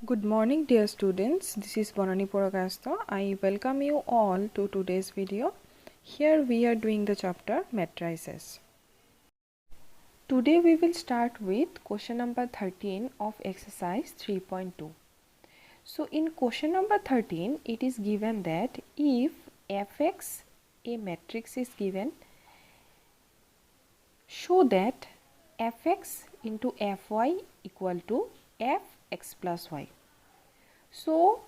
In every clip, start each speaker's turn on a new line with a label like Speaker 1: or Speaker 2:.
Speaker 1: Good morning dear students, this is Bonani Poragasta. I welcome you all to today's video. Here we are doing the chapter Matrices. Today we will start with question number 13 of exercise 3.2. So in question number 13 it is given that if fx, a matrix is given, show that fx into fy equal to fx plus y. So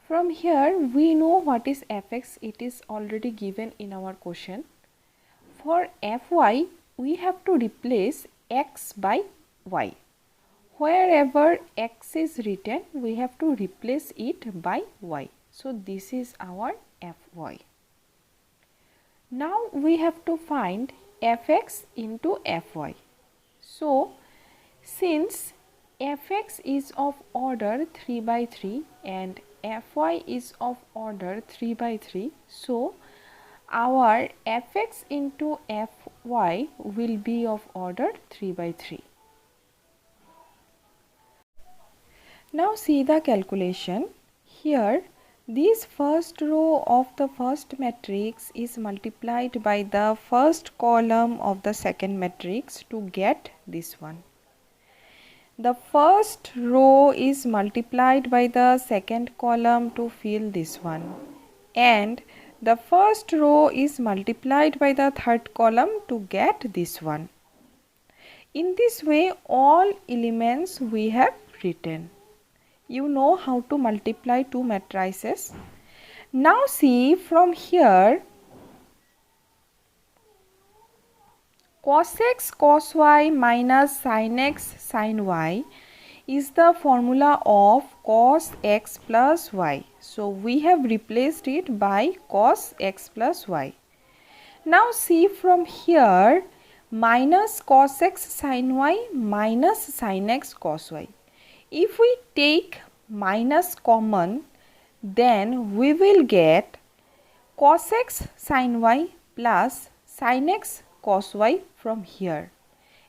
Speaker 1: from here we know what is fx, it is already given in our question. For fy we have to replace x by y. Wherever x is written we have to replace it by y. So this is our fy. Now we have to find fx into fy. So since fx is of order 3 by 3 and fy is of order 3 by 3, so our fx into fy will be of order 3 by 3. Now see the calculation. Here this first row of the first matrix is multiplied by the first column of the second matrix to get this one. The first row is multiplied by the second column to fill this one, and the first row is multiplied by the third column to get this one. In this way all elements we have written. You know how to multiply two matrices. Now see from here, cos x cos y minus sin x sin y is the formula of cos x plus y. So we have replaced it by cos x plus y. Now see from here, minus cos x sin y minus sin x cos y. If we take minus common, then we will get cos x sin y plus sin x cos y from here,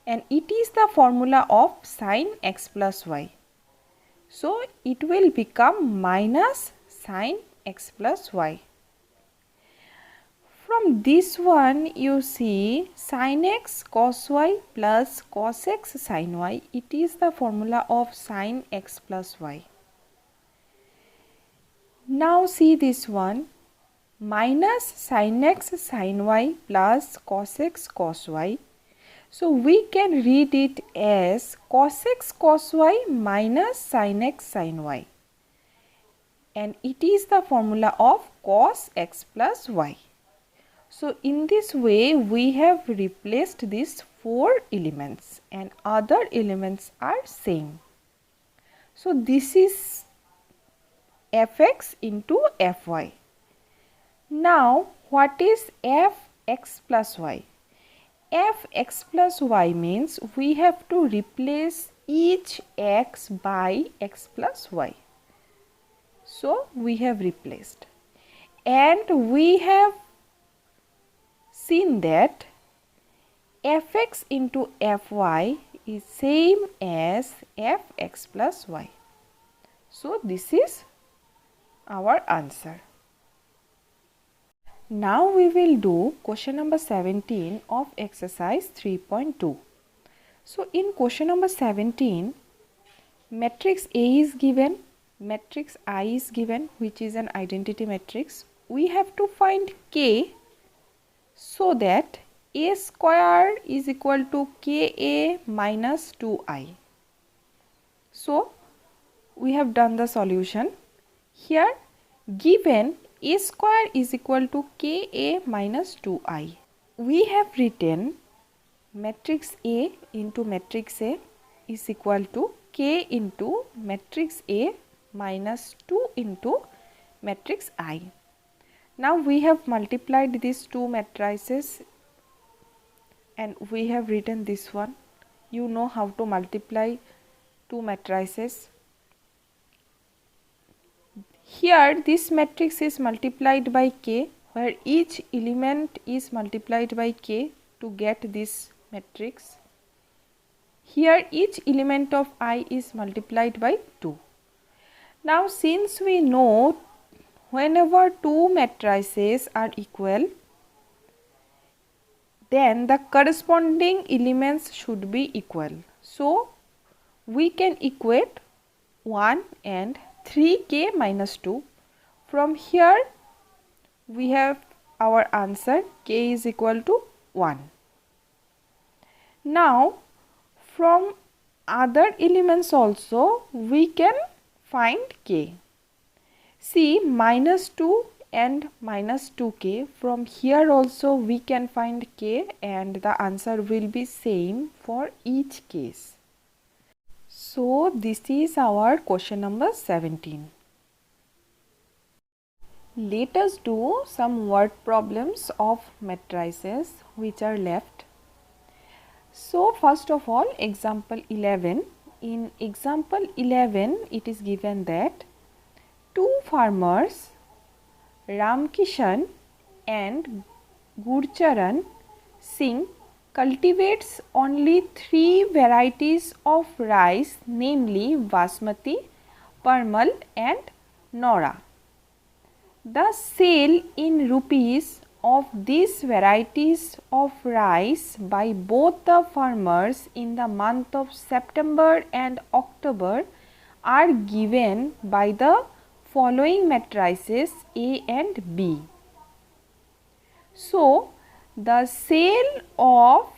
Speaker 1: and it is the formula of sin x plus y. So it will become minus sin x plus y. From this one you see sin x cos y plus cos x sin y, it is the formula of sin x plus y. Now see this one, minus sin x sin y plus cos x cos y. So we can read it as cos x cos y minus sin x sin y, and it is the formula of cos x plus y. So in this way we have replaced these four elements and other elements are same. So this is fx into fy. Now what is fx plus y? Fx plus y means we have to replace each x by x plus y. So we have replaced, and we have seen that fx into fy is same as fx plus y. So this is our answer. Now we will do question number 17 of exercise 3.2. So in question number 17, matrix A is given, matrix I is given, which is an identity matrix. We have to find K so that A square is equal to Ka minus 2i. So we have done the solution. Here given A square is equal to Ka minus 2i. We have written matrix A into matrix A is equal to K into matrix A minus 2 into matrix I. Now we have multiplied these two matrices and we have written this one. You know how to multiply two matrices. Here this matrix is multiplied by K, where each element is multiplied by K to get this matrix. Here each element of I is multiplied by 2. Now since we know whenever two matrices are equal, then the corresponding elements should be equal. So we can equate 1 and 3k minus 2. From here we have our answer, k is equal to 1. Now from other elements also we can find k. See, minus 2 and minus 2k, from here also we can find k and the answer will be same for each case. So this is our question number 17. Let us do some word problems of matrices which are left. So first of all, example 11. In example 11 it is given that two farmers, Ramkishan and Gurcharan Singh, cultivates only 3 varieties of rice, namely Basmati, Parmal and Nora. The sale in rupees of these varieties of rice by both the farmers in the month of September and October are given by the following matrices A and B. So, the sale of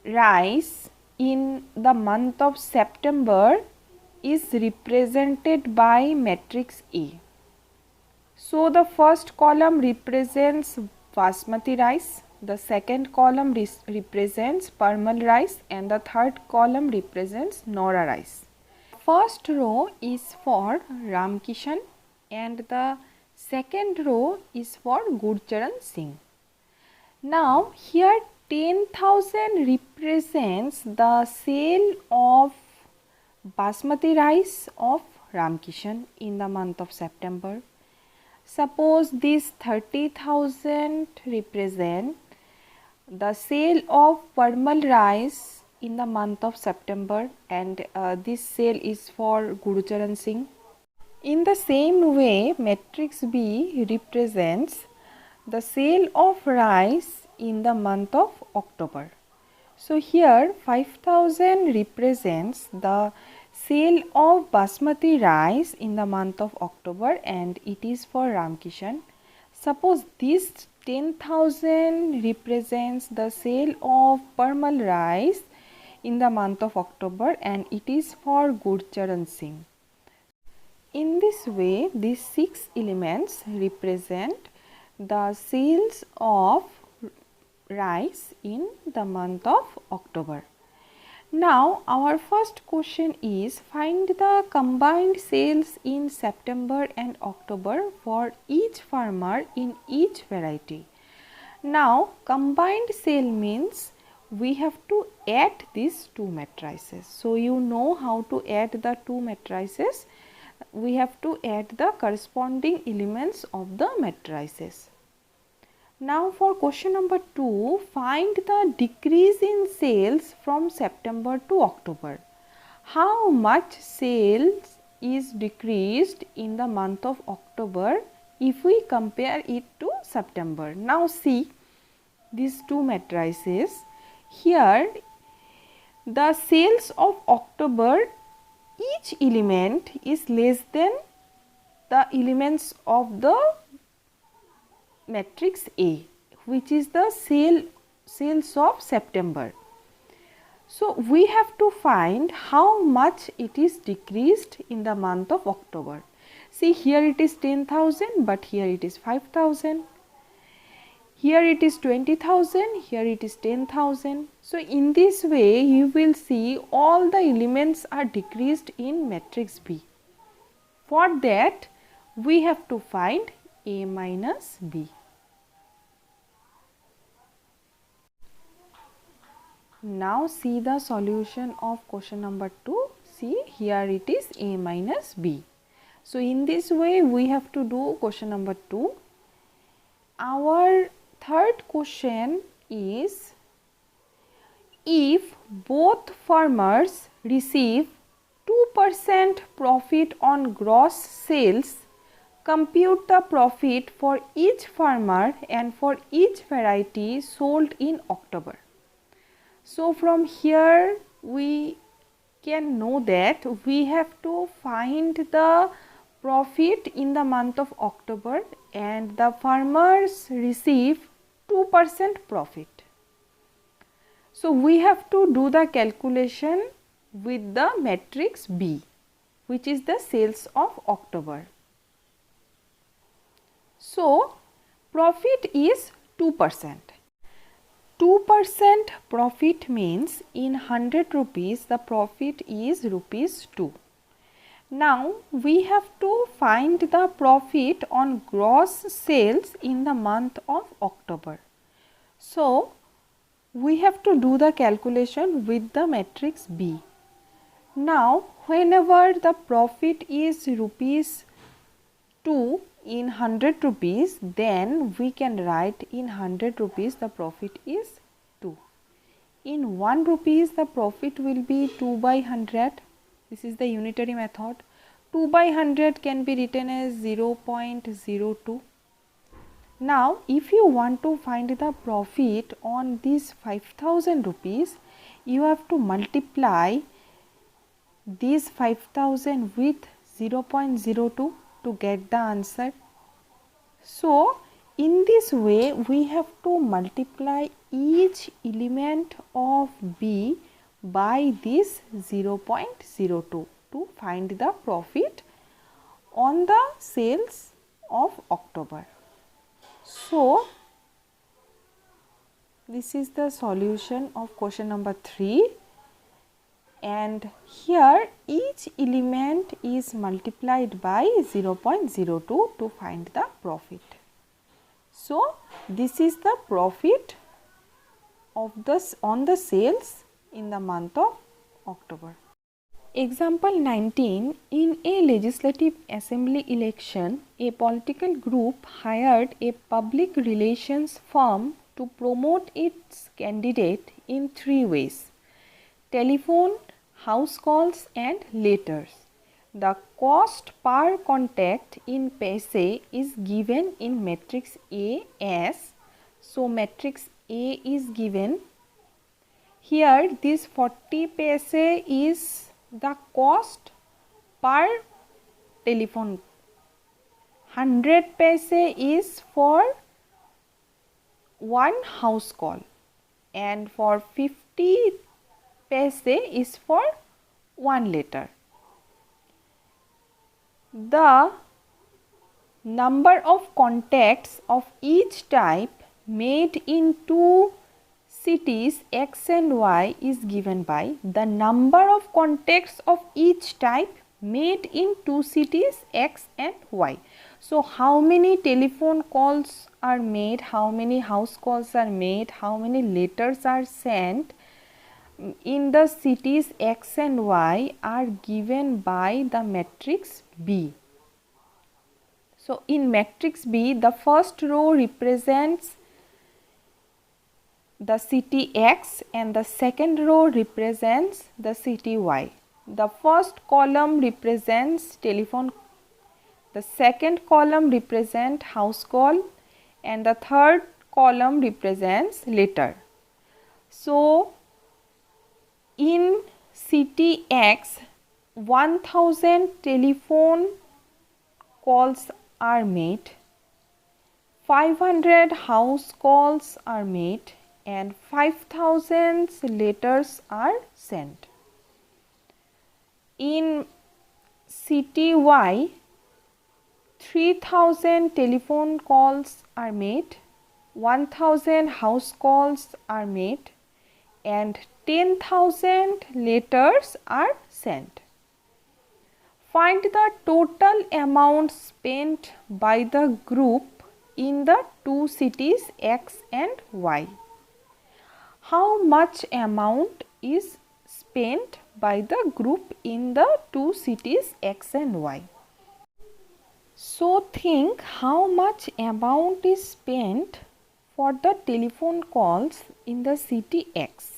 Speaker 1: rice in the month of September is represented by matrix A. So, the first column represents Basmati rice, the second column represents Parmal rice and the third column represents Nora rice. First row is for Ramkishan and the second row is for Gurcharan Singh. Now here 10,000 represents the sale of Basmati rice of Ramkishan in the month of September. Suppose this 30,000 represent the sale of Parmal rice in the month of September and this sale is for Gurcharan Singh. In the same way, matrix B represents the sale of rice in the month of October. So here 5,000 represents the sale of Basmati rice in the month of October and it is for Ramkishan. Suppose this 10,000 represents the sale of Parmal rice in the month of October and it is for Gurcharan Singh. In this way, these 6 elements represent the sales of rice in the month of October. Now, our first question is find the combined sales in September and October for each farmer in each variety. Now, combined sale means we have to add these two matrices. So, you know how to add the two matrices. We have to add the corresponding elements of the matrices. Now for question number 2, find the decrease in sales from September to October. How much sales is decreased in the month of October if we compare it to September? Now see these two matrices. Here the sales of October, each element is less than the elements of the matrix A, which is the sales of September. So we have to find how much it is decreased in the month of October. See, here it is 10,000 but here it is 5,000. Here it is 20,000, here it is 10,000. So in this way you will see all the elements are decreased in matrix B. For that we have to find A minus B. Now see the solution of question number 2. See, here it is A minus B. So in this way we have to do question number 2. Our third question is, if both farmers receive 2 2% profit on gross sales, compute the profit for each farmer and for each variety sold in October. So from here we can know that we have to find the profit in the month of October, and the farmers receive 2% profit. So we have to do the calculation with the matrix B, which is the sales of October. So profit is 2%. 2% profit means in 100 rupees the profit is rupees 2. Now we have to find the profit on gross sales in the month of October. So we have to do the calculation with the matrix B. Now whenever the profit is rupees 2 in 100 rupees, then we can write in 100 rupees the profit is 2. In 1 rupees the profit will be 2 by 100. This is the unitary method. 2 by 100 can be written as 0.02. Now if you want to find the profit on this 5000 rupees, you have to multiply this 5000 with 0.02 to get the answer. So in this way we have to multiply each element of B by this 0.02 to find the profit on the sales of October. So this is the solution of question number 3, and here each element is multiplied by 0.02 to find the profit. So this is the profit of this on the sales in the month of October. Example 19. In a legislative assembly election, a political group hired a public relations firm to promote its candidate in 3 ways: telephone, house calls and letters. The cost per contact in paise is given in matrix A as, so matrix A is given. Here this 40 paise is the cost per telephone, 100 paise is for one house call, and for 50 paise is for one letter. The number of contacts of each type made in 2 cities X and Y is given by the number of contacts of each type made in 2 cities X and Y. So how many telephone calls are made, how many house calls are made, how many letters are sent in the cities X and Y are given by the matrix B. So in matrix B, the first row represents the city X and the second row represents the city Y. The first column represents telephone, the second column represents house call, and the third column represents letter. So in city X, 1000 telephone calls are made, 500 house calls are made, and 5000 letters are sent. In city Y, 3000 telephone calls are made, 1000 house calls are made, and 10,000 letters are sent. Find the total amount spent by the group in the 2 cities X and Y. How much amount is spent by the group in the 2 cities X and Y? So think how much amount is spent for the telephone calls in the city X.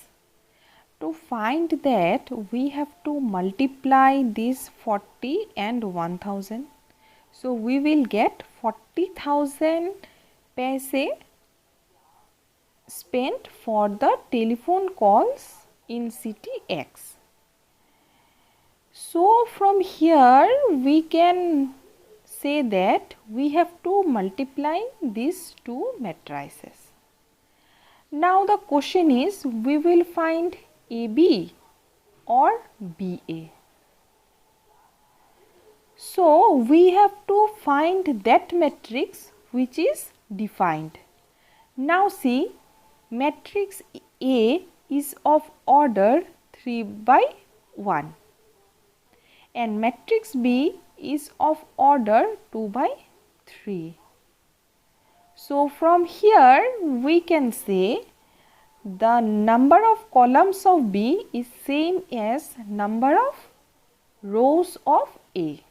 Speaker 1: To find that, we have to multiply this 40 and 1000. So we will get 40,000 paise spent for the telephone calls in city X. So from here we can say that we have to multiply these two matrices. Now the question is, we will find AB or BA. So we have to find that matrix which is defined. Now see, matrix A is of order 3 by 1 and matrix B is of order 2 by 3. So from here we can say the number of columns of B is same as number of rows of A.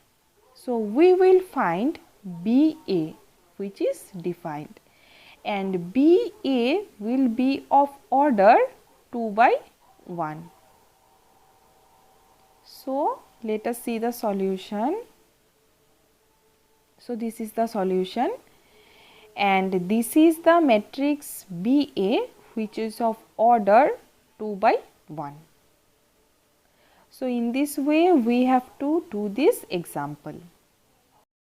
Speaker 1: So we will find BA which is defined, and BA will be of order 2 by 1. So let us see the solution. So this is the solution, and this is the matrix BA which is of order 2 by 1. So in this way we have to do this example.